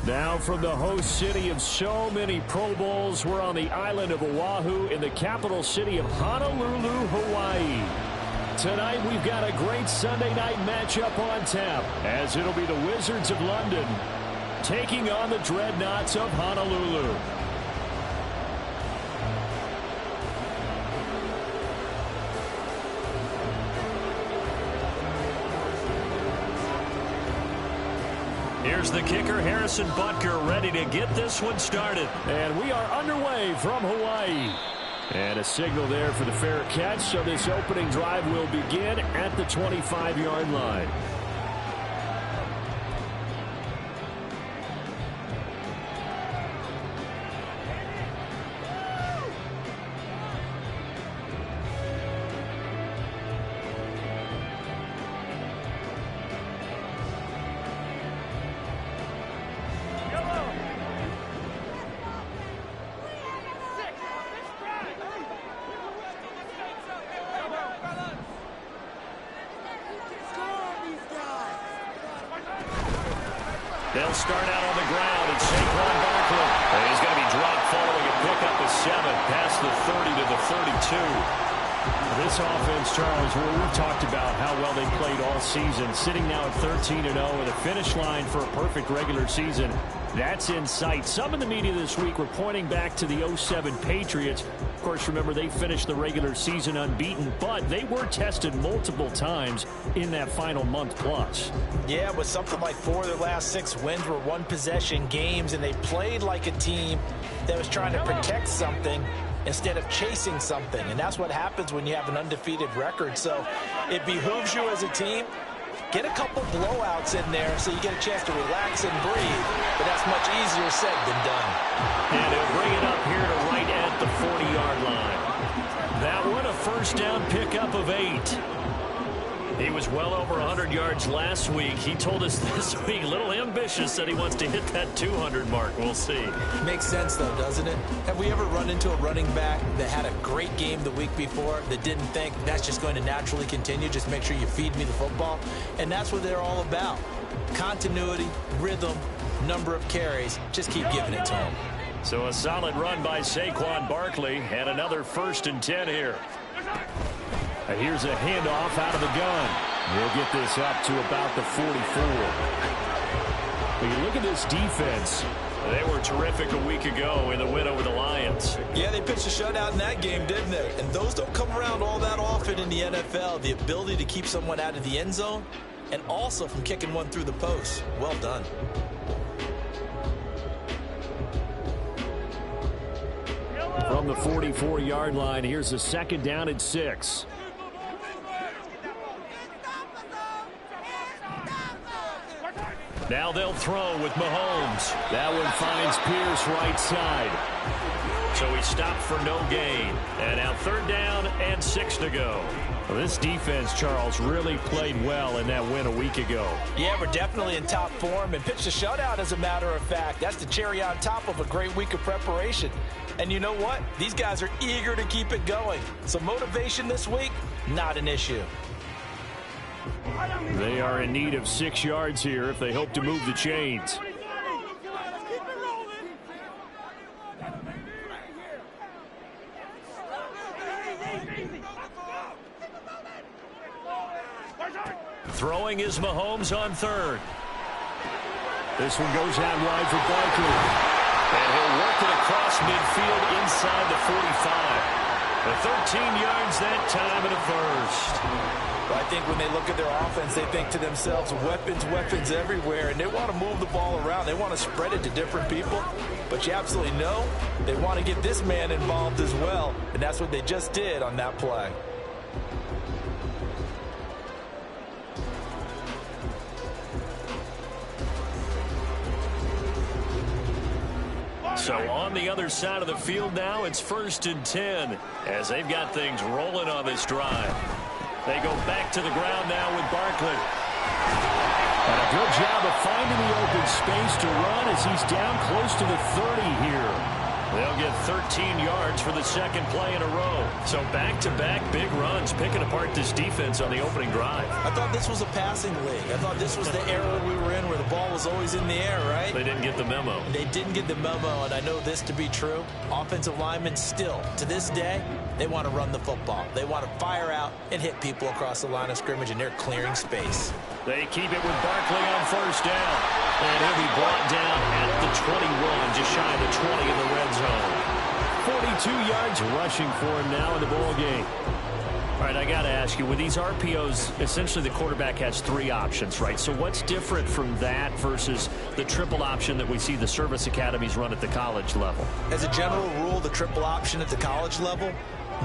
Now from the host city of so many Pro Bowls, we're on the island of Oahu in the capital city of Honolulu, Hawaii. Tonight we've got a great Sunday night matchup on tap, as it'll be the Wizards of London taking on the Dreadnoughts of Honolulu. Here's the kicker, Harrison Butker, ready to get this one started. And we are underway from Hawaii. And a signal there for the fair catch, so this opening drive will begin at the 25-yard line. They'll start out on the ground, and Saquon Barkley. And he's going to be dropped following a pickup of 7 past the 30 to the 32. This offense, Charles, we've talked about how well they played all season, sitting now at 13-0 with a finish line for a perfect regular season. That's in sight. Some in the media this week were pointing back to the 07 Patriots. Of course, remember, they finished the regular season unbeaten, but they were tested multiple times in that final month plus. Yeah, with something like 4 of their last 6 wins were one-possession games, and they played like a team that was trying to protect something instead of chasing something. And that's what happens when you have an undefeated record. So it behooves you as a team, get a couple blowouts in there so you get a chance to relax and breathe. But that's much easier said than done. And they'll bring it up here to right at the 40-yard line. That one, a first down pickup of 8. He was well over 100 yards last week. He told us this week, a little ambitious, that he wants to hit that 200 mark. We'll see. Makes sense, though, doesn't it? Have we ever run into a running back that had a great game the week before that didn't think that's just going to naturally continue? Just make sure you feed me the football. And that's what they're all about. Continuity, rhythm, number of carries. Just keep giving it to them. So a solid run by Saquon Barkley, and another 1st and 10 here. And here's a handoff out of the gun. He'll get this up to about the 44. When you look at this defense, They were terrific a week ago in the win over the Lions. Yeah, they pitched a shutout in that game, didn't they? And those don't come around all that often in the NFL. The ability to keep someone out of the end zone and also from kicking one through the post. Well done. From the 44-yard line, here's a 2nd down and 6. Now they'll throw with Mahomes. That one finds Pierce right side. So he stopped for no gain. And now 3rd down and 6 to go. Well, this defense, Charles, really played well in that win a week ago. Yeah, we're definitely in top form and pitched a shutout, as a matter of fact. That's the cherry on top of a great week of preparation. And you know what? These guys are eager to keep it going. So motivation this week, not an issue. They are in need of 6 yards here if they hope to move the chains. Throwing is Mahomes on 3rd. This one goes out wide for Barkley. And he'll work it across midfield inside the 45. The 13 yards that time and a first. I think when they look at their offense, they think to themselves, weapons everywhere, and they want to move the ball around. They want to spread it to different people, but you absolutely know they want to get this man involved as well, and that's what they just did on that play. So on the other side of the field now, it's 1st and 10 as they've got things rolling on this drive. They go back to the ground now with Barkley. And a good job of finding the open space to run as he's down close to the 30 here. They'll get 13 yards for the 2nd play in a row. So back-to-back big runs, picking apart this defense on the opening drive. I thought this was a passing league. I thought this was the era we were in where the ball was always in the air, right? They didn't get the memo. They didn't get the memo, and I know this to be true. Offensive linemen still, to this day, they want to run the football. They want to fire out and hit people across the line of scrimmage, and they're clearing space. They keep it with Barkley on 1st down. And he'll be brought down at the 21, just shy of the 20 in the red zone. 42 yards rushing for him now in the ball game. All right, I got to ask you, with these RPOs, essentially the quarterback has 3 options, right? So what's different from that versus the triple option that we see the service academies run at the college level? As a general rule, the triple option at the college level,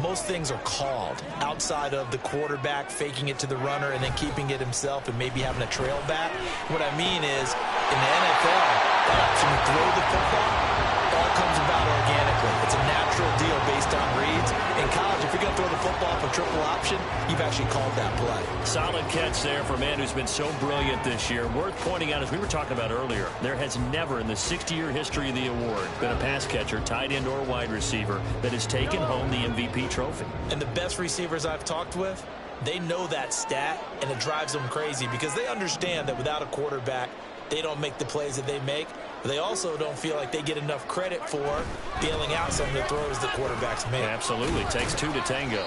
most things are called outside of the quarterback faking it to the runner and then keeping it himself and maybe having a trail back. What I mean is, in the NFL, that option to throw the football all comes about organically. It's a natural deal based on reads. In college, if you're going to throw the football for triple option, you've actually called that play. Solid catch there for a man who's been so brilliant this year. Worth pointing out, as we were talking about earlier, there has never in the 60-year history of the award been a pass catcher, tight end or wide receiver that has taken home the MVP trophy. And the best receivers I've talked with, they know that stat, and it drives them crazy because they understand that without a quarterback, they don't make the plays that they make. But they also don't feel like they get enough credit for bailing out some of the throws that quarterbacks make. Absolutely. Takes 2 to tango.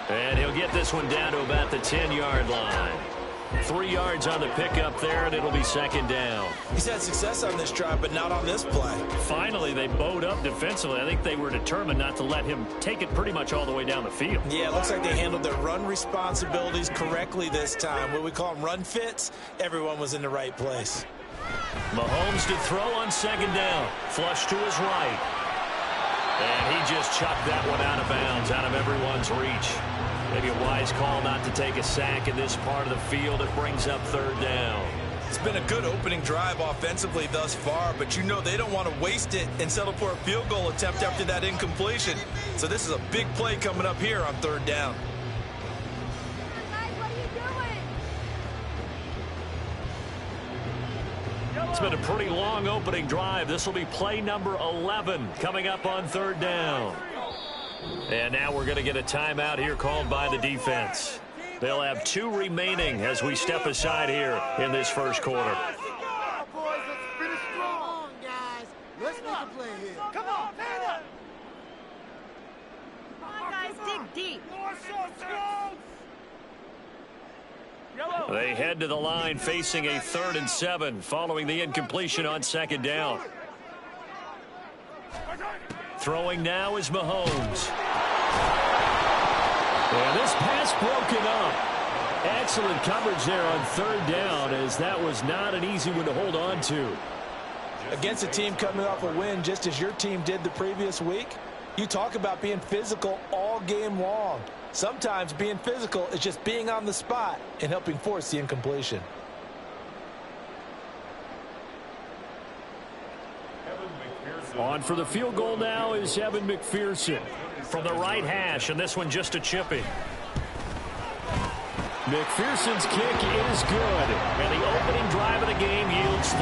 And he'll get this one down to about the 10-yard line. 3 yards on the pickup there, and it'll be 2nd down. He's had success on this drive, but not on this play. Finally, they bowed up defensively. I think they were determined not to let him take it pretty much all the way down the field. Yeah, it looks like they handled their run responsibilities correctly this time. What we call them run fits, everyone was in the right place. Mahomes to throw on 2nd down. Flush to his right. And he just chucked that one out of bounds, out of everyone's reach. Maybe a wise call not to take a sack in this part of the field. It brings up 3rd down. It's been a good opening drive offensively thus far, but you know they don't want to waste it and settle for a field goal attempt after that incompletion. So this is a big play coming up here on 3rd down. It's been a pretty long opening drive. This will be play number 11 coming up on 3rd down. And now we're going to get a timeout here called by the defense. They'll have 2 remaining as we step aside here in this first quarter. Let's make a play here. Come on, man up. Come on, guys, dig deep. They head to the line facing a 3rd and 7 following the incompletion on 2nd down. Throwing now is Mahomes. And this pass broken up. Excellent coverage there on third down, as that was not an easy one to hold on to. Against a team coming off a win just as your team did the previous week, you talk about being physical all game long. Sometimes being physical is just being on the spot and helping force the incompletion. On for the field goal now is Evan McPherson. From the right hash, and this one just a chipping. McPherson's kick is good. And the opening drive of the game yields 3.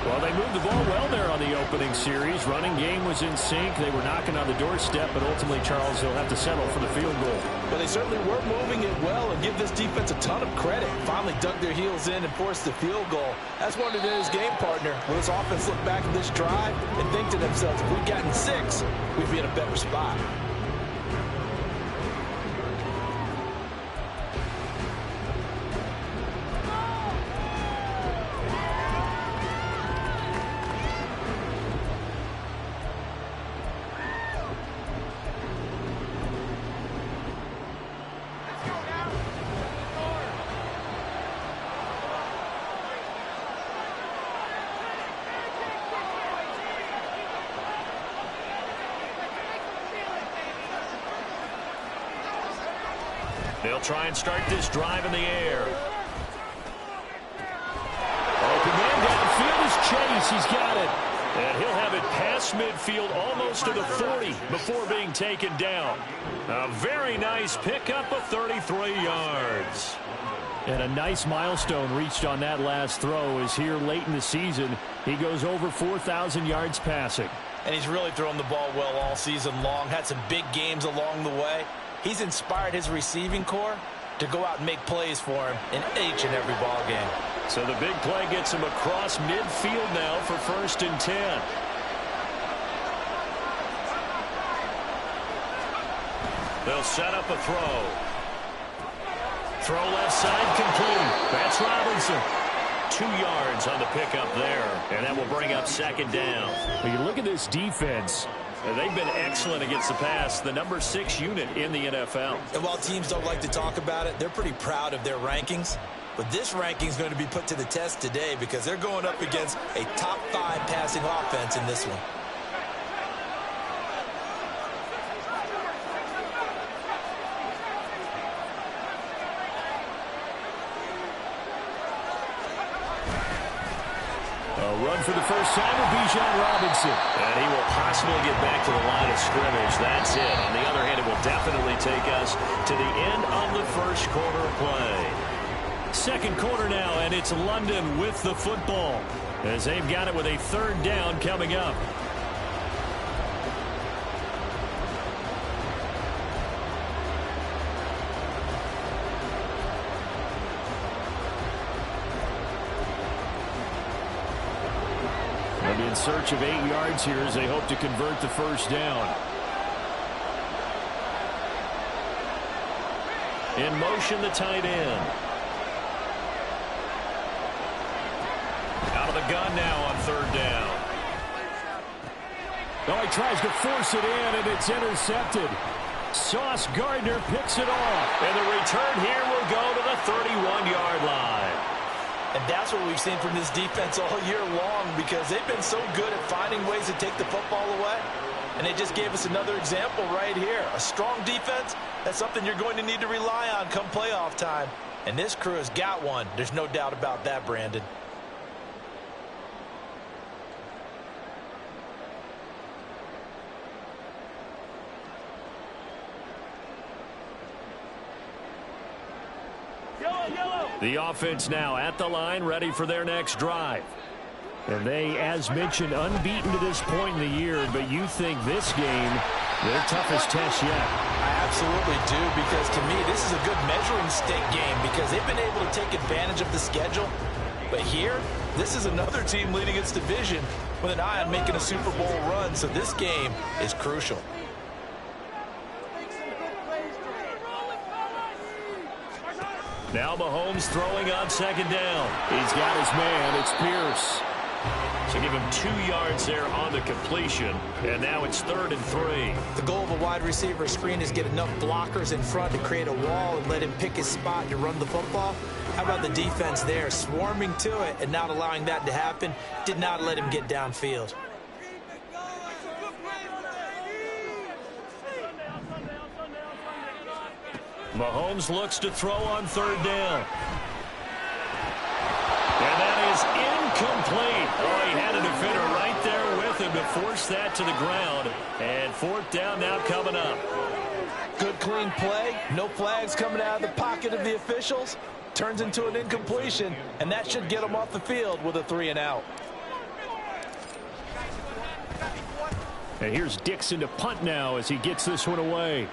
Well, they moved the ball well there on the opening series. Running game was in sync. They were knocking on the doorstep, but ultimately, Charles, they'll have to settle for the field goal. But they certainly were moving it well, and give this defense a ton of credit. Finally dug their heels in and forced the field goal. That's one of his game partner. Will this offense look back at this drive and think to themselves, if we'd gotten 6, we'd be in a better spot. They'll try and start this drive in the air. Open man downfield is Chase. He's got it. And he'll have it past midfield almost to the 40 before being taken down. A very nice pickup of 33 yards. And a nice milestone reached on that last throw is here late in the season. He goes over 4,000 yards passing. And he's really thrown the ball well all season long. Had some big games along the way. He's inspired his receiving corps to go out and make plays for him in each and every ball game. So the big play gets him across midfield now for 1st and 10. They'll set up a throw. Throw left side complete. That's Robinson. 2 yards on the pickup there, and that will bring up 2nd down. When you look at this defense, they've been excellent against the pass, the number 6 unit in the NFL. And while teams don't like to talk about it, they're pretty proud of their rankings. But this ranking is going to be put to the test today because they're going up against a top 5 passing offense in this one. run for the first time with Bijan Robinson. And he will possibly get back to the line of scrimmage. That's it. On the other hand, it will definitely take us to the end of the first quarter of play. Second quarter now, and it's London with the football as they've got it with a third down coming up. They'll be in search of 8 yards here as they hope to convert the first down. In motion, the tight end. Out of the gun now on third down. Oh, he tries to force it in, and it's intercepted. Sauce Gardner picks it off. And the return here will go to the 31-yard line. And that's what we've seen from this defense all year long, because they've been so good at finding ways to take the football away. And they just gave us another example right here. A strong defense, that's something you're going to need to rely on come playoff time. And this crew has got one. There's no doubt about that, Brandon. The offense now at the line, ready for their next drive. And they, as mentioned, unbeaten to this point in the year, but you think this game, their toughest test yet. I absolutely do, because to me, this is a good measuring stick game because they've been able to take advantage of the schedule. But here, this is another team leading its division with an eye on making a Super Bowl run, so this game is crucial. Now Mahomes throwing on second down. He's got his man. It's Pierce. So give him 2 yards there on the completion, and now it's 3rd and 3. The goal of a wide receiver screen is get enough blockers in front to create a wall and let him pick his spot to run the football. How about the defense there, swarming to it and not allowing that to happen? Did not let him get downfield. Mahomes looks to throw on 3rd down. And that is incomplete. Oh, he had a defender right there with him to force that to the ground. And 4th down now coming up. Good clean play. No flags coming out of the pocket of the officials. Turns into an incompletion, and that should get him off the field with a 3 and out. And here's Dixon to punt now as he gets this one away.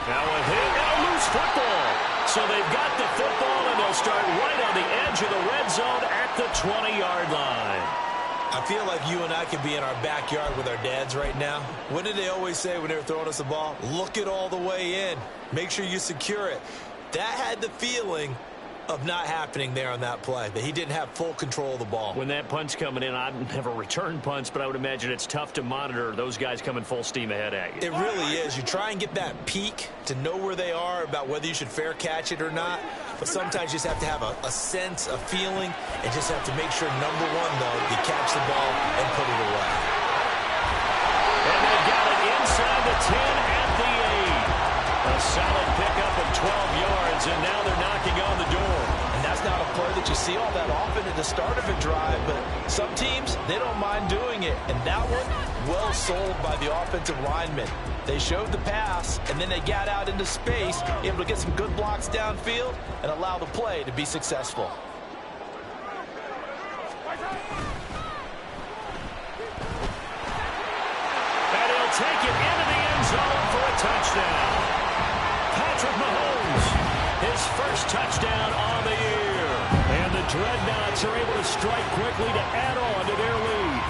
Now a hit, now loose football. So they've got the football, and they'll start right on the edge of the red zone at the 20-yard line. I feel like you and I could be in our backyard with our dads right now. What did they always say when they were throwing us the ball? Look it all the way in. Make sure you secure it. That had the feeling of not happening there on that play, that he didn't have full control of the ball. When that punt's coming in, I've never returned punts, but I would imagine it's tough to monitor those guys coming full steam ahead at you. It really is. You try and get that peek to know where they are, about whether you should fair catch it or not. But sometimes you just have to have a sense, a feeling, and just have to make sure, number one, though, you catch the ball and put it away. And they've got it inside the 10 at the 8. A solid pickup of 12 yards, and now they're knocking on the door. And that's not a play that you see all that often at the start of a drive, but some teams, they don't mind doing it. And that one, well sold by the offensive lineman. They showed the pass, and then they got out into space, able to get some good blocks downfield and allow the play to be successful. And he'll take it into the end zone for a touchdown. Patrick Mahomes, his first touchdown on the year. And the Dreadnoughts are able to strike quickly to add on to their lead.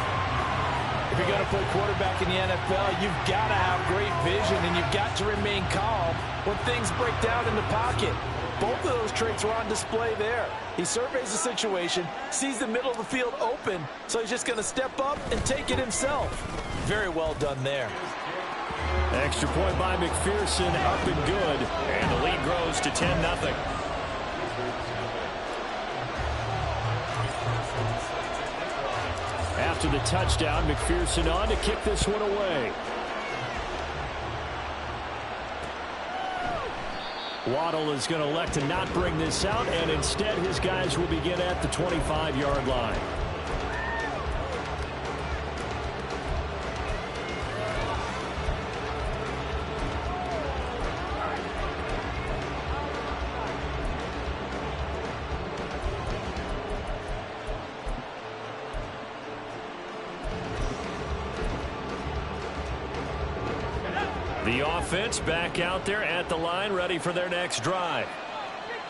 If you're going to play quarterback in the NFL, you've got to have great vision, and you've got to remain calm when things break down in the pocket. Both of those traits were on display there. He surveys the situation, sees the middle of the field open, so he's just going to step up and take it himself. Very well done there. Extra point by McPherson, up and good. And the lead grows to 10-0. After the touchdown, McPherson on to kick this one away. Waddle is going to elect to not bring this out, and instead his guys will begin at the 25-yard line. The offense back out there at the line, ready for their next drive.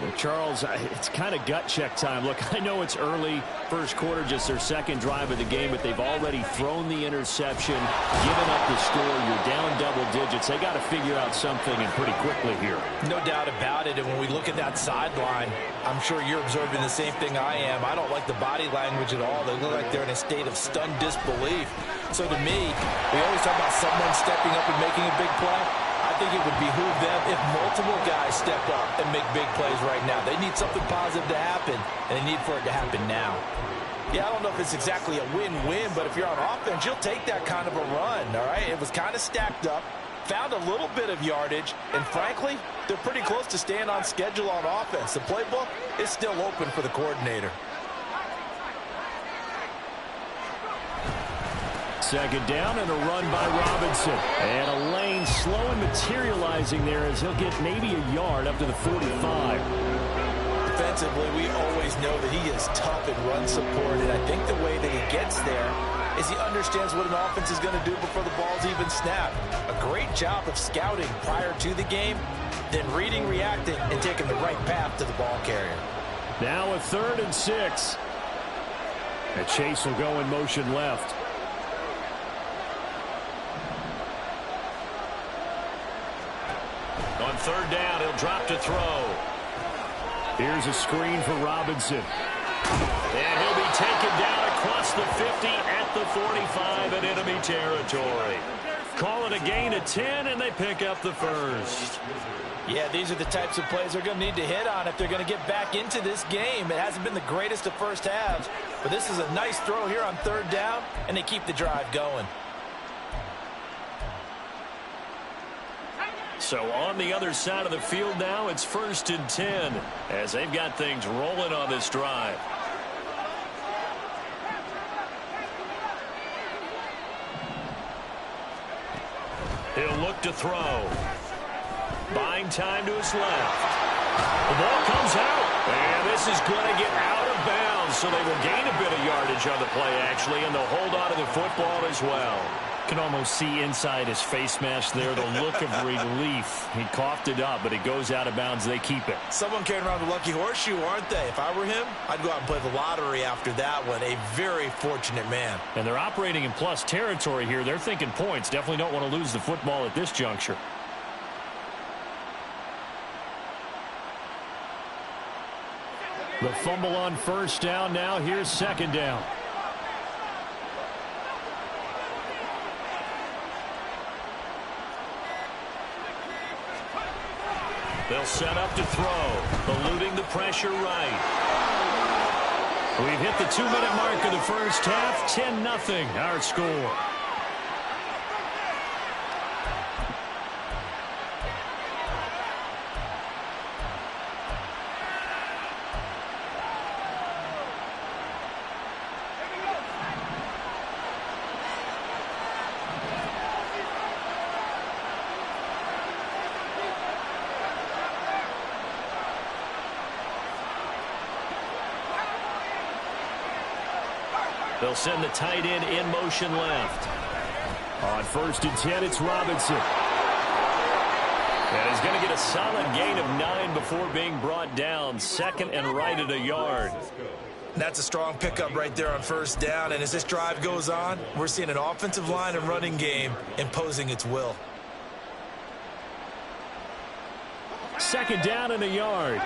Well, Charles, it's kind of gut check time. Look, I know it's early, first quarter, just their second drive of the game, but they've already thrown the interception, given up the score. You're down double digits. They got to figure out something, and pretty quickly here. No doubt about it, and when we look at that sideline, I'm sure you're observing the same thing I am. I don't like the body language at all. They look like they're in a state of stunned disbelief. So to me, we always talk about someone stepping up and making a big play. I think it would behoove them if multiple guys step up and make big plays right now. They need something positive to happen, and they need for it to happen now. Yeah, I don't know if it's exactly a win-win, but if you're on offense, you'll take that kind of a run, all right? It was kind of stacked up, found a little bit of yardage, and frankly, they're pretty close to staying on schedule on offense. The playbook is still open for the coordinator. Second down and a run by Robinson. And a lane slow and materializing there as he'll get maybe a yard up to the 45. Defensively, we always know that he is tough in run support, and I think the way that he gets there is he understands what an offense is going to do before the ball's even snapped. A great job of scouting prior to the game, then reading, reacting, and taking the right path to the ball carrier. Now a 3rd and 6. And Chase will go in motion left. On 3rd down, he'll drop to throw. Here's a screen for Robinson. And he'll be taken down across the 50 at the 45 in enemy territory. Call it a gain of 10, and they pick up the first. Yeah, these are the types of plays they're going to need to hit on if they're going to get back into this game. It hasn't been the greatest of first halves, but this is a nice throw here on third down, and they keep the drive going. So on the other side of the field now, it's 1st and 10 as they've got things rolling on this drive. He'll look to throw. Buying time to his left. The ball comes out. And this is going to get out of bounds, so they will gain a bit of yardage on the play, actually, and they'll hold on to the football as well. Can almost see inside his face mask there the look of relief. He coughed it up, but it goes out of bounds. They keep it. Someone carrying around the lucky horseshoe, aren't they? If I were him, I'd go out and play the lottery after that one. A very fortunate man. And they're operating in plus territory here. They're thinking points. Definitely don't want to lose the football at this juncture. The fumble on first down. Now here's second down. They'll set up to throw, eluding the pressure right. We've hit the 2-minute mark of the first half. 10-0 our score. They'll send the tight end in motion left. On 1st and 10, it's Robinson. And he's going to get a solid gain of 9 before being brought down. 2nd and right at a yard. That's a strong pickup right there on first down. And as this drive goes on, we're seeing an offensive line and running game imposing its will. 2nd down and a yard.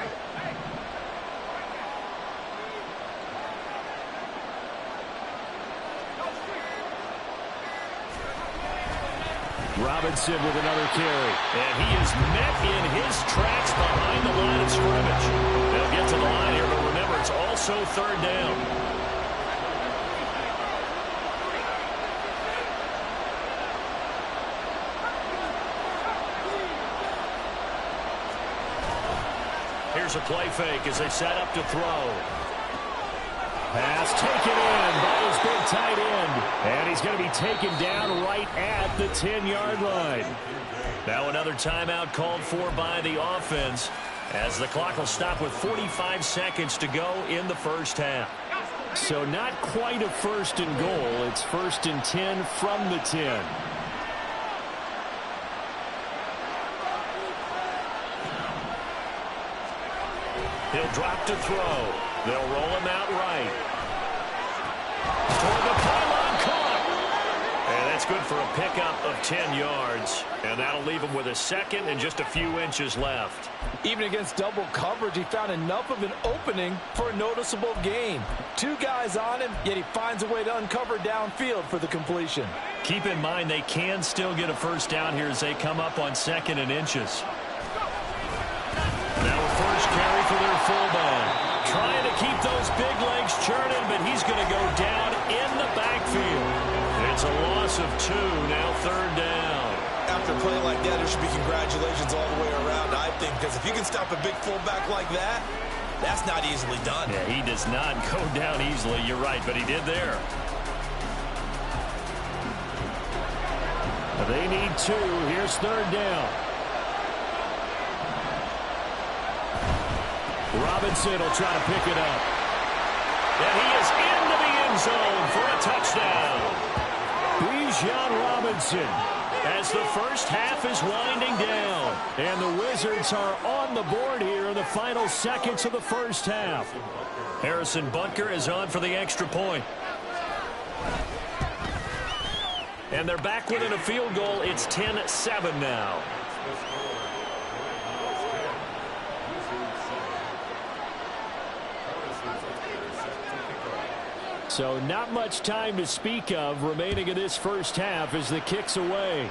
Robinson with another carry. And he is met in his tracks behind the line of scrimmage. They'll get to the line here, but remember, it's also 3rd down. Here's a play fake as they set up to throw. Pass taken in by his big tight end. And he's going to be taken down right at the 10-yard line. Now another timeout called for by the offense as the clock will stop with 45 seconds to go in the first half. So not quite a 1st and goal. It's 1st and 10 from the 10. He'll drop to throw. They'll roll him out right. Toward the pylon, caught. And that's good for a pickup of 10 yards. And that'll leave him with a 2nd and just a few inches left. Even against double coverage, he found enough of an opening for a noticeable gain. 2 guys on him, yet he finds a way to uncover downfield for the completion. Keep in mind they can still get a first down here as they come up on 2nd and inches. Now a first carry for their fullback. Trying to keep those big legs churning, but he's going to go down in the backfield. It's a loss of 2, now 3rd down. After a play like that, there should be congratulations all the way around, I think, because if you can stop a big fullback like that, that's not easily done. Yeah, he does not go down easily, you're right, but he did there. They need 2. Here's 3rd down. Robinson will try to pick it up. And he is into the end zone for a touchdown. Bijan Robinson. As the first half is winding down. And the Wizards are on the board here in the final seconds of the first half. Harrison Butker is on for the extra point. And they're back within a field goal. It's 10-7 now. So not much time to speak of remaining in this first half as the kick's away.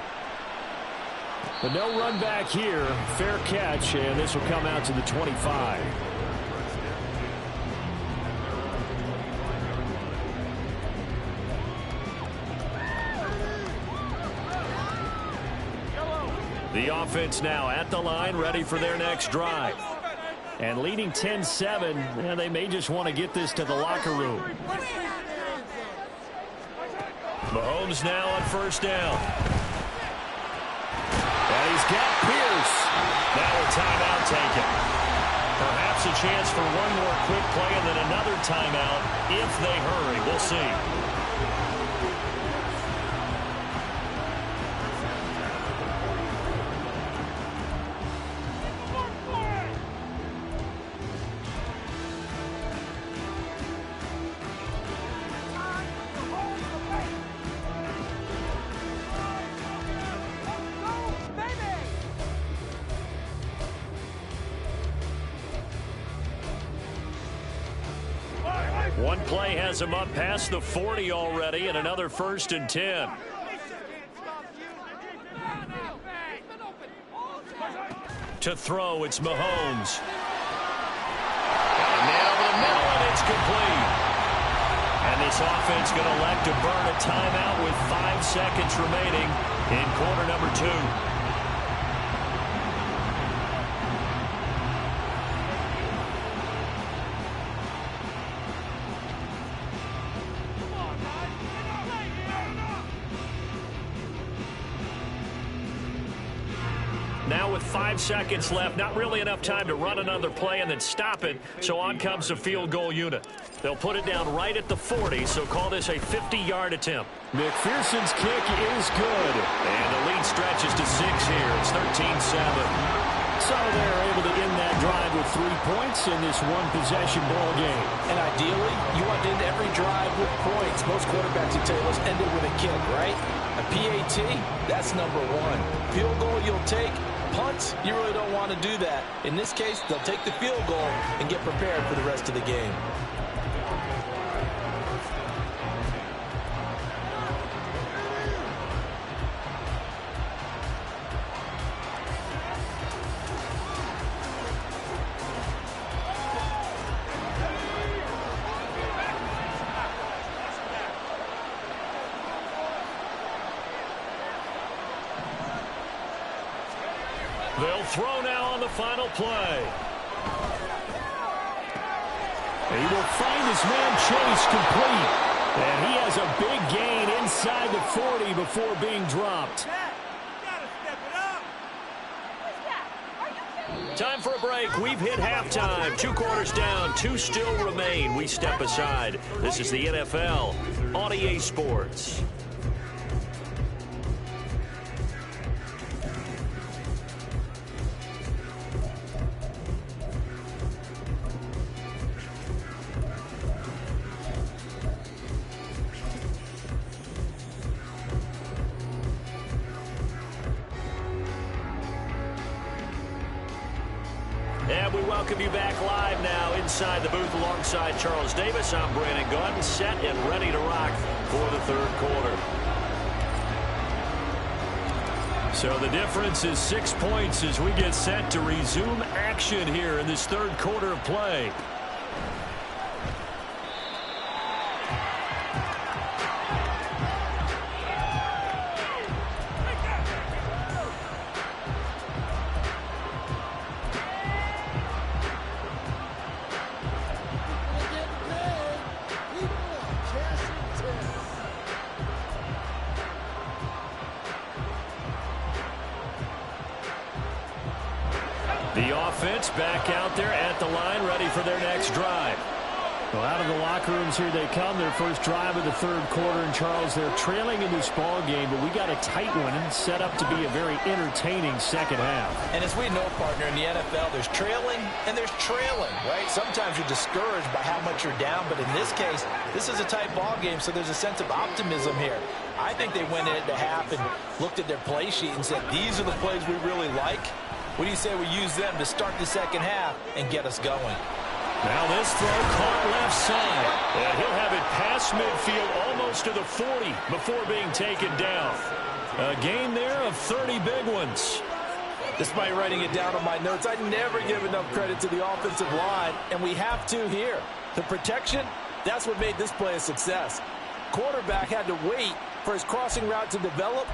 But no run back here. Fair catch, and this will come out to the 25. The offense now at the line, ready for their next drive. And leading 10-7, and they may just want to get this to the locker room. Mahomes now on first down. And he's got Pierce. Now a timeout taken. Perhaps a chance for one more quick play and then another timeout if they hurry. We'll see. One play has him up past the 40 already, and another 1st and 10. To throw, it's Mahomes. And over the middle, and it's complete. And this offense going to elect to burn a timeout with 5 seconds remaining in quarter number 2. Now with 5 seconds left, not really enough time to run another play and then stop it, so on comes the field goal unit. They'll put it down right at the 40, so call this a 50-yard attempt. McPherson's kick is good. And the lead stretches to 6 here. It's 13-7. So they're able to end that drive with 3 points in this one-possession ball game. And ideally, you want to end every drive with points. Most quarterbacks would tell you, let's end it with a kick, right? A PAT, that's number 1. Field goal you'll take. Punts, you really don't want to do that. In this case, they'll take the field goal and get prepared for the rest of the game. They'll throw now on the final play. He will find his man Chase complete. And he has a big gain inside the 40 before being dropped. Time for a break. We've hit halftime. 2 quarters down. 2 still remain. We step aside. This is the NFL on EA Sports. And we welcome you back live now inside the booth alongside Charles Davis. I'm Brandon Gunn, set and ready to rock for the 3rd quarter. So the difference is 6 points as we get set to resume action here in this 3rd quarter of play. The offense back out there at the line, ready for their next drive. Well, out of the locker rooms here they come, their first drive of the 3rd quarter. And Charles, they're trailing in this ball game, but we got a tight one and set up to be a very entertaining second half. And as we know, partner, in the NFL, there's trailing and there's trailing, right? Sometimes you're discouraged by how much you're down, but in this case, this is a tight ball game, so there's a sense of optimism here. I think they went into half and looked at their play sheet and said, these are the plays we really like. What do you say we use them to start the second half and get us going? Now this throw caught left side. And he'll have it past midfield almost to the 40 before being taken down. A gain there of 30 big ones. Despite writing it down on my notes, I never give enough credit to the offensive line, and we have to here. The protection, that's what made this play a success. Quarterback had to wait for his crossing route to develop,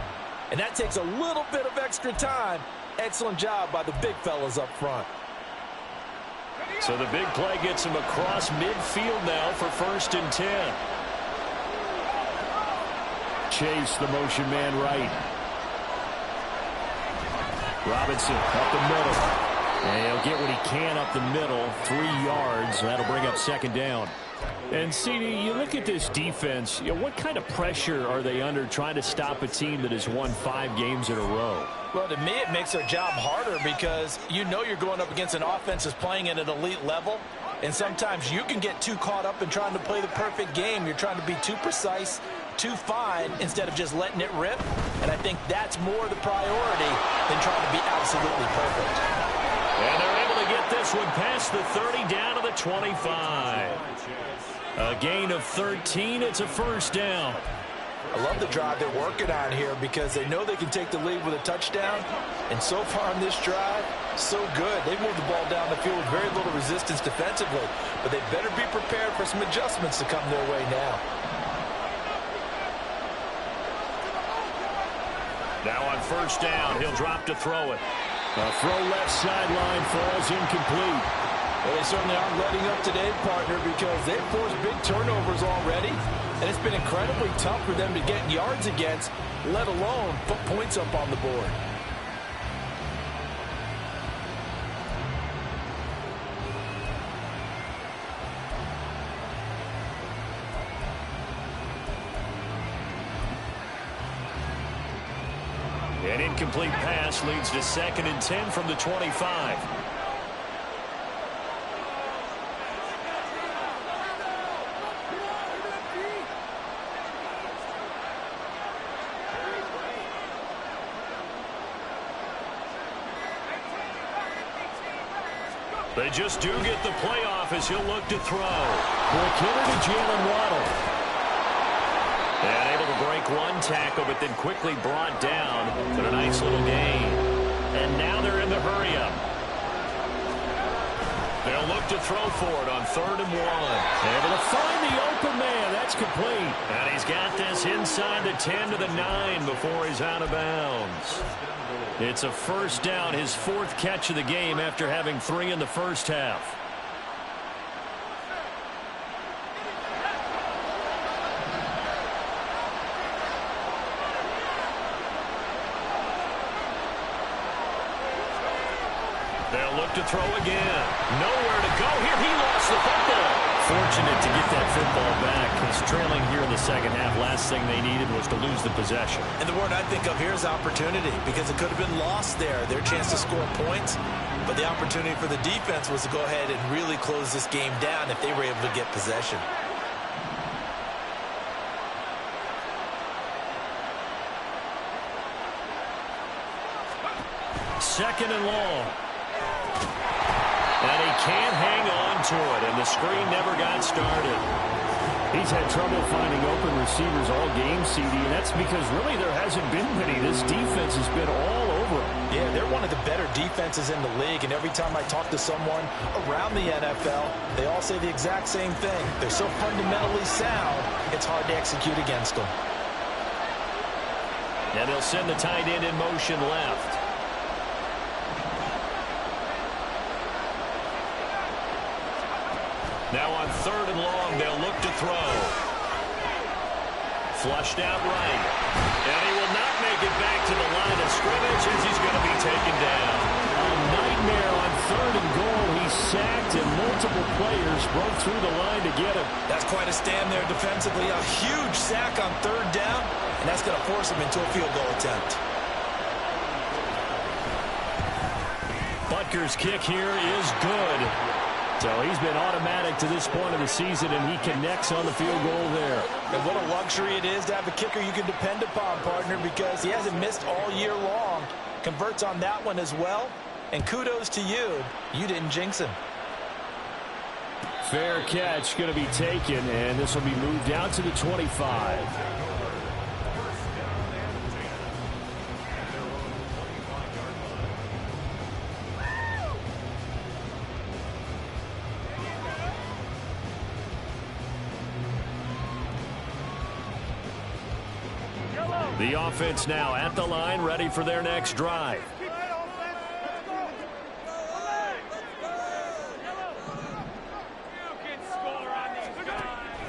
and that takes a little bit of extra time. Excellent job by the big fellas up front. So the big play gets him across midfield now for 1st and 10. Chase, the motion man right. Robinson up the middle. And he'll get what he can up the middle. 3 yards. That'll bring up 2nd down. And, CD, you look at this defense, what kind of pressure are they under trying to stop a team that has won 5 games in a row? Well, to me, it makes their job harder because you know you're going up against an offense that's playing at an elite level. And sometimes you can get too caught up in trying to play the perfect game. You're trying to be too precise, too fine, instead of just letting it rip. And I think that's more the priority than trying to be absolutely perfect. And they're able to get this one past the 30 down to the 25. A gain of 13. It's a 1st down. I love the drive they're working on here because they know they can take the lead with a touchdown. And so far on this drive, so good. They moved the ball down the field with very little resistance defensively. But they better be prepared for some adjustments to come their way now. Now on 1st down, he'll drop to throw it. A throw left sideline falls incomplete. Well, they certainly aren't letting up today, partner, because they've forced big turnovers already. And it's been incredibly tough for them to get yards against, let alone put points up on the board. An incomplete pass leads to 2nd and 10 from the 25. They just do get the playoff as he'll look to throw. Quick hitter to Jalen Waddle. And able to break one tackle, but then quickly brought down. But a nice little gain. And now they're in the hurry-up. They'll look to throw for it on 3rd and 1. Able to find the open man. That's complete. And he's got this inside the 10 to the 9 before he's out of bounds. It's a 1st down, his 4th catch of the game after having 3 in the 1st half. They'll look to throw again. Nowhere to go here. He lost the football. Fortunate to get that football back. Because trailing here in the 2nd half, last thing they needed was to lose the possession. And the word I think of here is opportunity, because it could have been lost there. Their chance to score points, but the opportunity for the defense was to go ahead and really close this game down if they were able to get possession. Second and long. And he can't hang on to it, and the screen never got started. He's had trouble finding open receivers all game, CD, and that's because really there hasn't been many. This defense has been all over him. Yeah, they're one of the better defenses in the league, and every time I talk to someone around the NFL, they all say the exact same thing. They're so fundamentally sound, it's hard to execute against them. And they'll send the tight end in motion left. Now on 3rd and long, they'll look to throw. Flushed out right. And he will not make it back to the line of scrimmage as he's going to be taken down. A nightmare on 3rd and goal. He's sacked and multiple players broke through the line to get him. That's quite a stand there defensively. A huge sack on 3rd down, and that's going to force him into a field goal attempt. Butker's kick here is good. So he's been automatic to this point of the season, and he connects on the field goal there. And what a luxury it is to have a kicker you can depend upon, partner, because he hasn't missed all year long. Converts on that one as well. And kudos to you. You didn't jinx him. Fair catch going to be taken, and this will be moved out to the 25. The offense now at the line, ready for their next drive.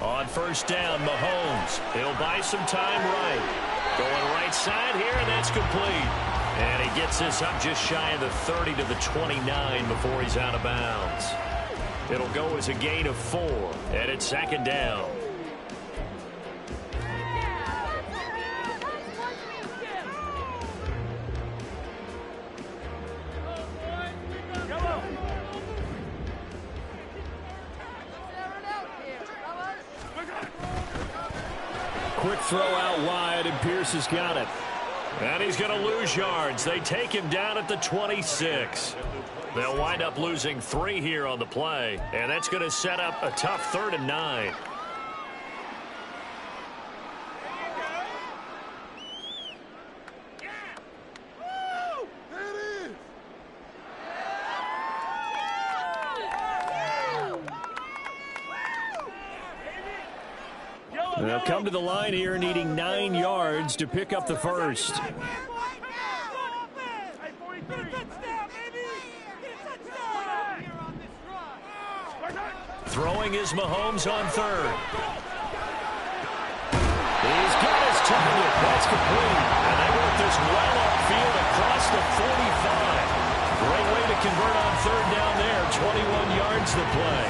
On first down, Mahomes. He'll buy some time right. Going right side here, and that's complete. And he gets this up just shy of the 30 to the 29 before he's out of bounds. It'll go as a gain of 4, and it's second down. Quick throw out wide, and Pierce has got it. And he's going to lose yards. They take him down at the 26. They'll wind up losing 3 here on the play, and that's going to set up a tough 3rd and 9. They'll come to the line here needing 9 yards to pick up the first. Throwing is Mahomes on 3rd. He's got his target. That's complete. And they work this well upfield across the 45. Great way to convert on 3rd down there. 21 yards to play.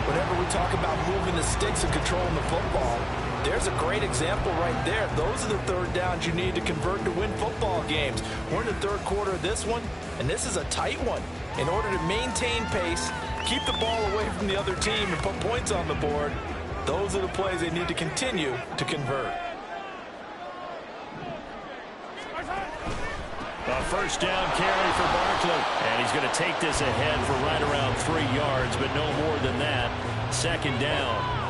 Whenever we talk about moving the sticks and controlling the football, there's a great example right there. Those are the 3rd downs you need to convert to win football games. We're in the 3rd quarter of this one, and this is a tight one. In order to maintain pace, keep the ball away from the other team, and put points on the board, those are the plays they need to continue to convert. A first down carry for Barkley. And he's going to take this ahead for right around 3 yards, but no more than that. Second down.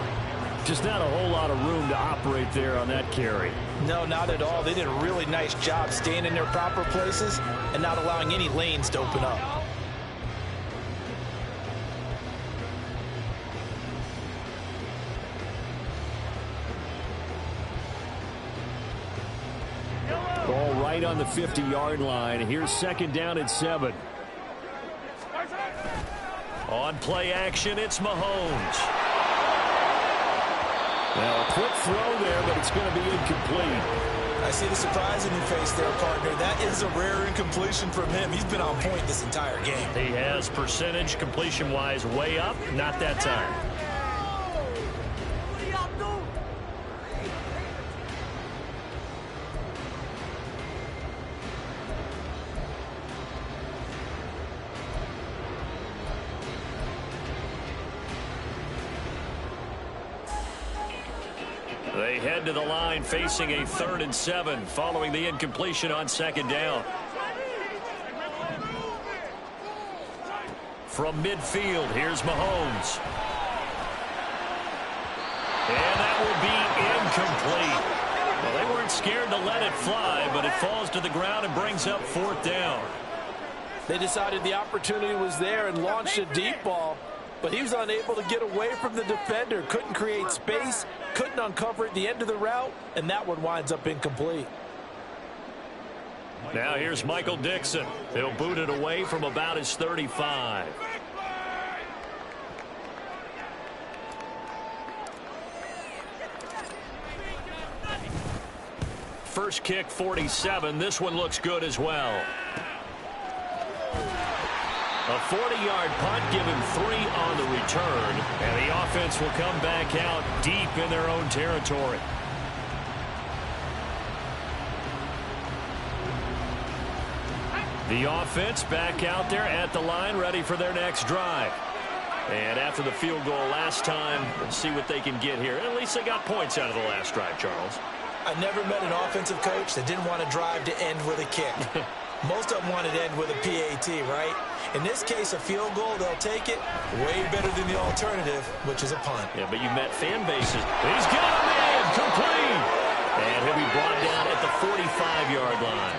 Just not a whole lot of room to operate there on that carry. No, not at all. They did a really nice job staying in their proper places and not allowing any lanes to open up. Ball right on the 50-yard line. Here's second down and 7. On play action, it's Mahomes. Now, a quick throw there, but it's going to be incomplete. I see the surprise in your face there, partner. That is a rare incompletion from him. He's been on point this entire game. He has percentage completion-wise way up. Not that time. They head to the line facing a 3rd and 7 following the incompletion on second down. From midfield, here's Mahomes. And that will be incomplete. Well, they weren't scared to let it fly, but it falls to the ground and brings up 4th down. They decided the opportunity was there and launched a deep ball, but he was unable to get away from the defender. Couldn't create space, couldn't uncover at the end of the route, and that one winds up incomplete. Now here's Michael Dixon. He'll boot it away from about his 35. First kick, 47. This one looks good as well. A 40-yard punt, give him 3 on the return, and the offense will come back out deep in their own territory. The offense back out there at the line, ready for their next drive. And after the field goal last time, let's see what they can get here. At least they got points out of the last drive, Charles. I never met an offensive coach that didn't want to drive to end with a kick. Most of them want it to end with a PAT, right? In this case, a field goal, they'll take it way better than the alternative, which is a punt. Yeah, but you've met fan bases. He's got him in, complete. And he'll be brought down at the 45-yard line.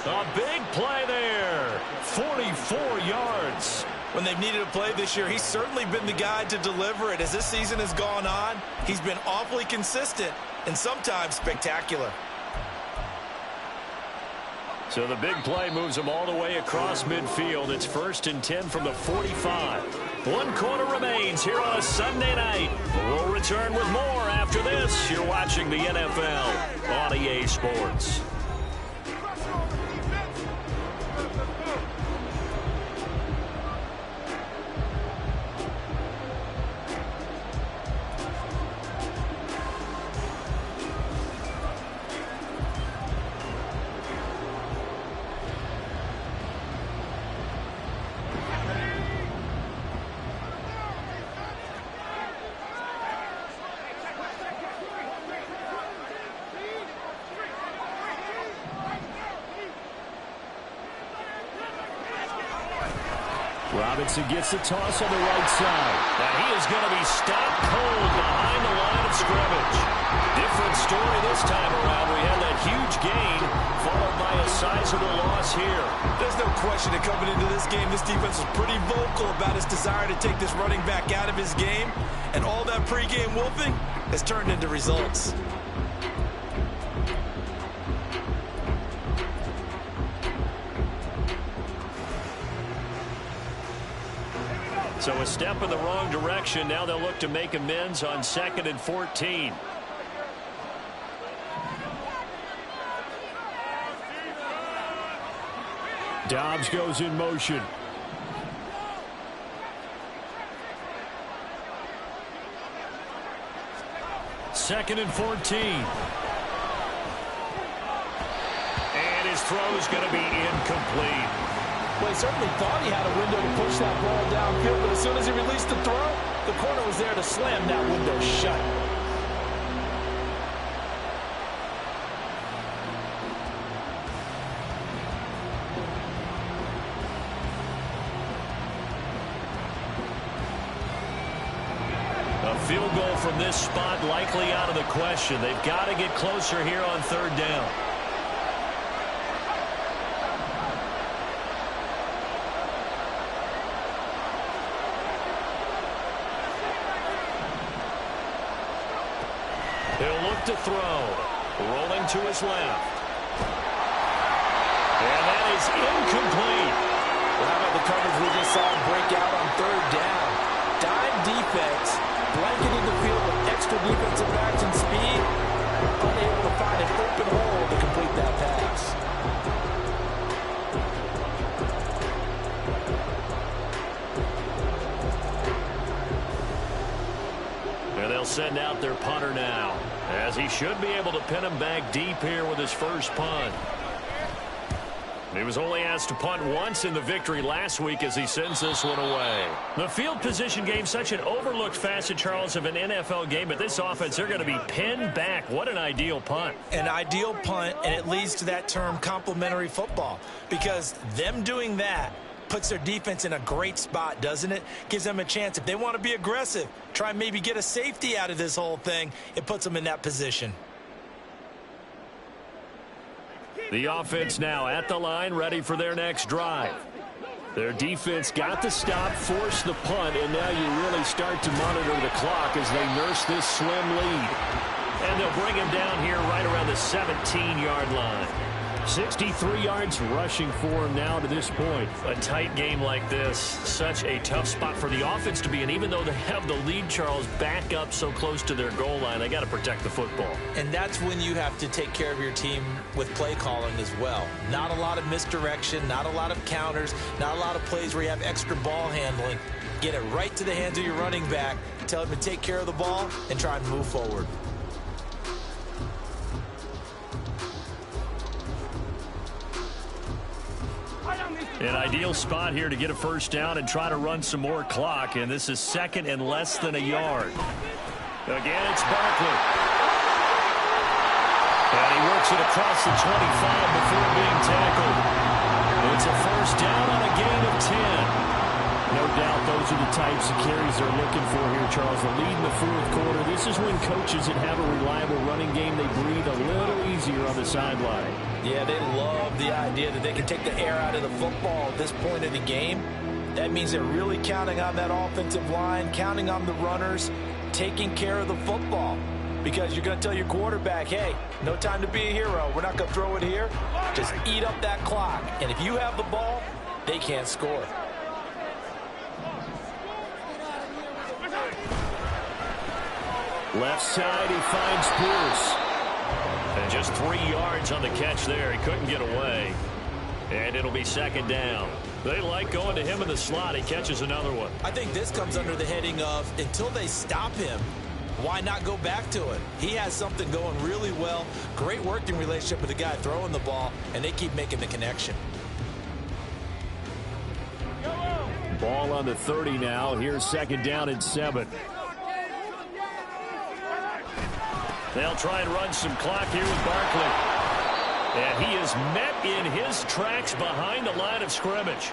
A big play there, 44 yards. When they've needed a play this year, he's certainly been the guy to deliver it. As this season has gone on, he's been awfully consistent and sometimes spectacular. So the big play moves them all the way across midfield. It's 1st and 10 from the 45. 1 quarter remains here on a Sunday night. We'll return with more after this. You're watching the NFL on EA Sports. Robinson gets the toss on the right side. Now he is going to be stopped cold behind the line of scrimmage. Different story this time around. We had that huge gain followed by a sizable loss here. There's no question that coming into this game, this defense was pretty vocal about its desire to take this running back out of his game. And all that pregame wolfing has turned into results. So a step in the wrong direction. Now they'll look to make amends on 2nd and 14. Dobbs goes in motion. Second and 14. And his throw is going to be incomplete. Well, he certainly thought he had a window to push that ball downfield, but as soon as he released the throw, the corner was there to slam that window shut. A field goal from this spot likely out of the question. They've got to get closer here on 3rd down. He'll look to throw. Rolling to his left. And that is incomplete. Well, how about the coverage we just saw break out on 3rd down? Dime defense, blanketed the field with extra defensive backs and speed, unable to find an open hole to complete that pass. And they'll send out their punter now, as he should be able to pin him back deep here with his first punt. He was only asked to punt once in the victory last week as he sends this one away. The field position game, such an overlooked facet, Charles, of an NFL game, but this offense, they're going to be pinned back. What an ideal punt. An ideal punt, and it leads to that term complementary football, because them doing that puts their defense in a great spot, doesn't it? Gives them a chance. If they want to be aggressive, try and maybe get a safety out of this whole thing, it puts them in that position. The offense now at the line, ready for their next drive. Their defense got the stop, forced the punt, and now you really start to monitor the clock as they nurse this slim lead. And they'll bring him down here right around the 17-yard line. 63 yards rushing for him now to this point. A tight game like this, such a tough spot for the offense to be in. Even though they have the lead, Charles, back up so close to their goal line, they got to protect the football. And that's when you have to take care of your team with play calling as well. Not a lot of misdirection, not a lot of counters, not a lot of plays where you have extra ball handling. Get it right to the hands of your running back, tell him to take care of the ball, and try and move forward. An ideal spot here to get a first down and try to run some more clock, and this is 2nd and less than a yard. Again, it's Barkley. And he works it across the 25 before being tackled. It's a first down on a gain of 10. No doubt those are the types of carries they're looking for here, Charles. The lead in the fourth quarter. This is when coaches that have a reliable running game, they breathe a little easier on the sideline. Yeah, they love the idea that they can take the air out of the football at this point of the game. That means they're really counting on that offensive line, counting on the runners, taking care of the football. Because you're going to tell your quarterback, hey, no time to be a hero. We're not going to throw it here. Just eat up that clock. And if you have the ball, they can't score. Left side, he finds Pierce. And just 3 yards on the catch there. He couldn't get away. And it'll be second down. They like going to him in the slot. He catches another one. I think this comes under the heading of, until they stop him, why not go back to it? He has something going really well. Great working relationship with the guy throwing the ball, and they keep making the connection. Ball on the 30 now. Here's second down and 7. They'll try and run some clock here with Barkley. And he is met in his tracks behind the line of scrimmage.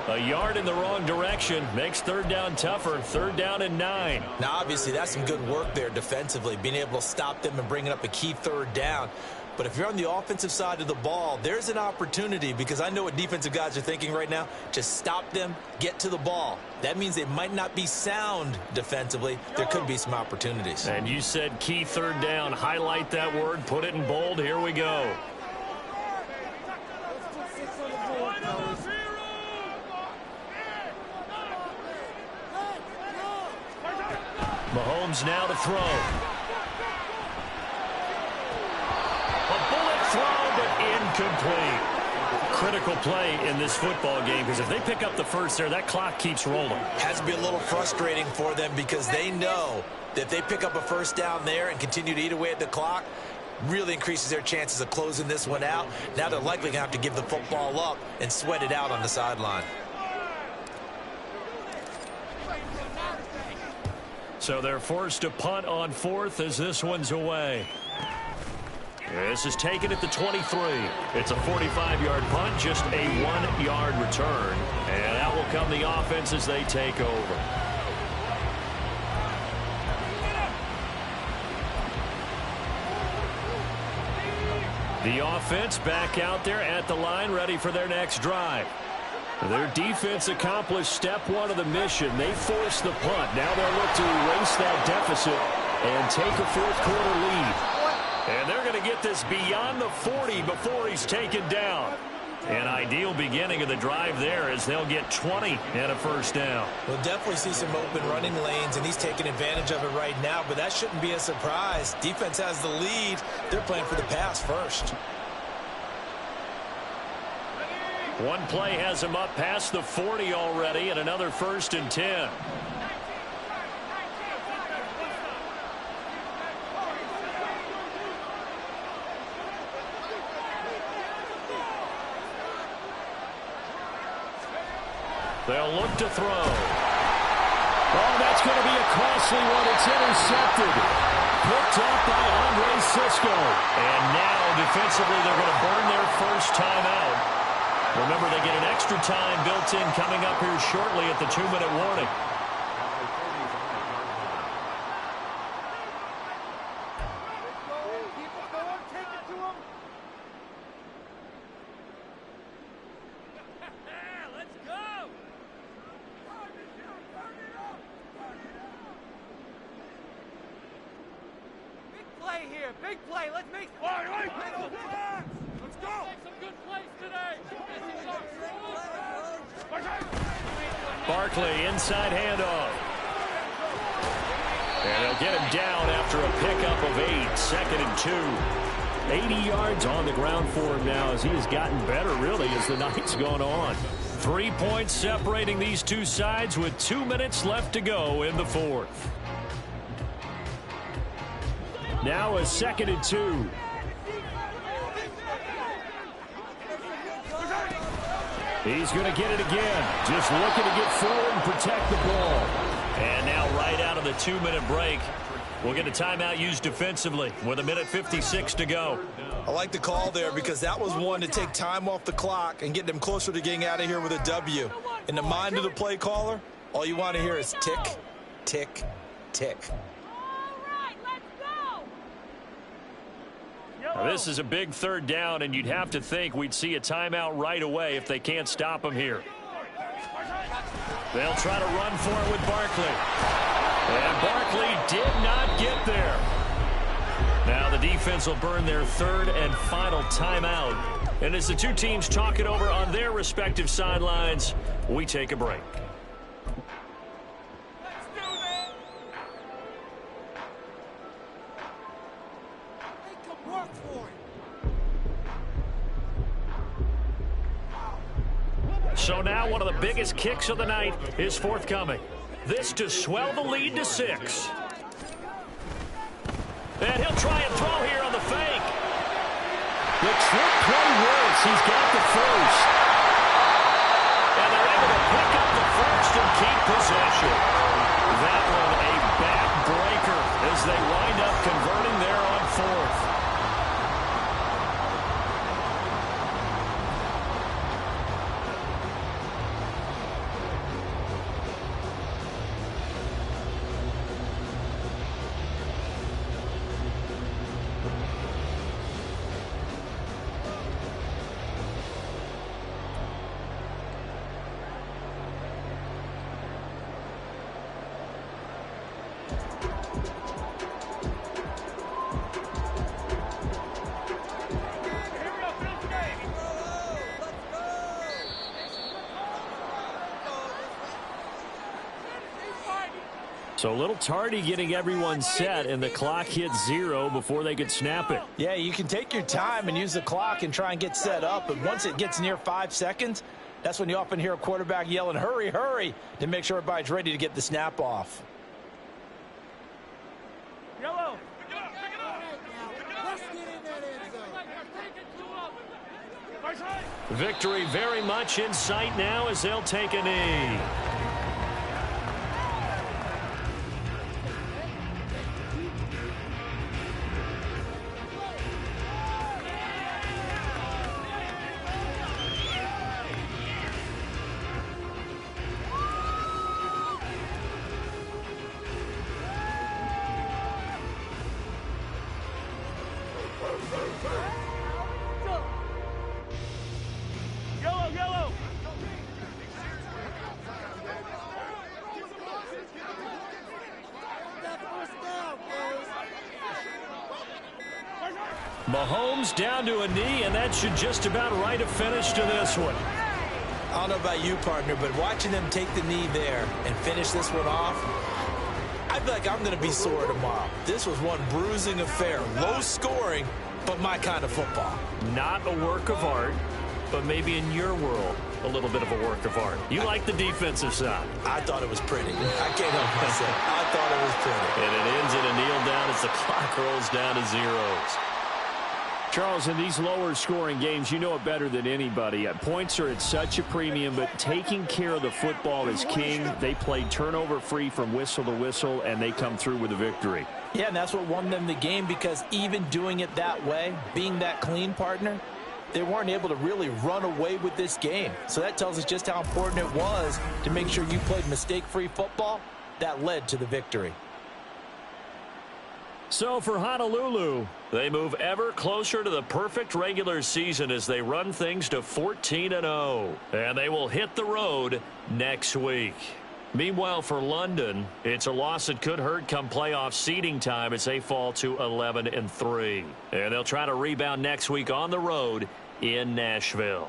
A yard in the wrong direction makes third down tougher. Third down and 9. Now, obviously, that's some good work there defensively, being able to stop them and bringing up a key third down. But if you're on the offensive side of the ball, there's an opportunity, because I know what defensive guys are thinking right now. Just stop them, get to the ball. That means they might not be sound defensively. There could be some opportunities. And you said key third down. Highlight that word. Put it in bold. Here we go. Mahomes now to throw. Throw, but incomplete. Critical play in this football game, because if they pick up the first there, that clock keeps rolling. Has to be a little frustrating for them, because they know that if they pick up a first down there and continue to eat away at the clock, really increases their chances of closing this one out. Now they're likely going to have to give the football up and sweat it out on the sideline. So they're forced to punt on fourth as this one's away. This is taken at the 23. It's a 45-yard punt, just a 1-yard return. And that will come the offense as they take over. The offense back out there at the line, ready for their next drive. Their defense accomplished step one of the mission. They forced the punt. Now they'll look to erase that deficit and take a fourth quarter lead. And they're going to get this beyond the 40 before he's taken down. An ideal beginning of the drive there, as they'll get 20 and a first down. We'll definitely see some open running lanes, and he's taking advantage of it right now, but that shouldn't be a surprise. Defense has the lead. They're playing for the pass first. One play has him up past the 40 already, and another first and 10. They'll look to throw. Oh, that's going to be a costly one. It's intercepted. Picked up by Andre Cisco. And now, defensively, they're going to burn their first timeout. Remember, they get an extra time built in coming up here shortly at the 2-minute warning. Big play. Let's make Let's go. Make some good plays today. Barkley, inside handoff. And they'll get him down after a pickup of 8. Second and 2. 80 yards on the ground for him now, as he has gotten better, really, as the night's gone on. 3 points separating these two sides with 2 minutes left to go in the fourth. Now a second and 2. He's going to get it again. Just looking to get forward and protect the ball. And now right out of the 2-minute break, we'll get a timeout used defensively with 1:56 to go. I like the call there because that was one to take time off the clock and get them closer to getting out of here with a W. In the mind of the play caller, all you want to hear is tick, tick, tick. Now, this is a big third down, and you'd have to think we'd see a timeout right away if they can't stop him here. They'll try to run for it with Barkley. And Barkley did not get there. Now the defense will burn their third and final timeout. And as the two teams talk it over on their respective sidelines, we take a break. So now one of the biggest kicks of the night is forthcoming. This to swell the lead to 6. And he'll try and throw here on the fake. The trick play works. He's got the first. And they're able to pick up the first and keep possession. That one a backbreaker as they wind up converting there on 4th. So a little tardy getting everyone set, and the clock hit 0 before they could snap it. Yeah, you can take your time and use the clock and try and get set up, but once it gets near 5 seconds, that's when you often hear a quarterback yelling, hurry, hurry, to make sure everybody's ready to get the snap off. Yellow. Victory very much in sight now as they'll take a knee. Yellow. Mahomes down to a knee, and that should just about write a finish to this one. I don't know about you, partner, but watching them take the knee there and finish this one off, I feel like I'm going to be sore tomorrow. This was one bruising affair. Low scoring, but my kind of football. Not a work of art, but maybe in your world, a little bit of a work of art. You like the defensive side. I thought it was pretty. I can't help myself. I thought it was pretty. And it ends in a kneel down as the clock rolls down to 0s. Charles, in these lower scoring games, you know it better than anybody. Points are at such a premium, but taking care of the football is king. They played turnover free from whistle to whistle, and they come through with a victory. Yeah, and that's what won them the game, because even doing it that way, being that clean, partner, they weren't able to really run away with this game. So that tells us just how important it was to make sure you played mistake-free football. That led to the victory. So for Honolulu, they move ever closer to the perfect regular season as they run things to 14-0. And they will hit the road next week. Meanwhile, for London, it's a loss that could hurt come playoff seeding time as they fall to 11-3. And they'll try to rebound next week on the road in Nashville.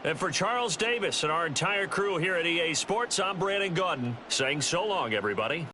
And for Charles Davis and our entire crew here at EA Sports, I'm Brandon Gaudin saying so long, everybody.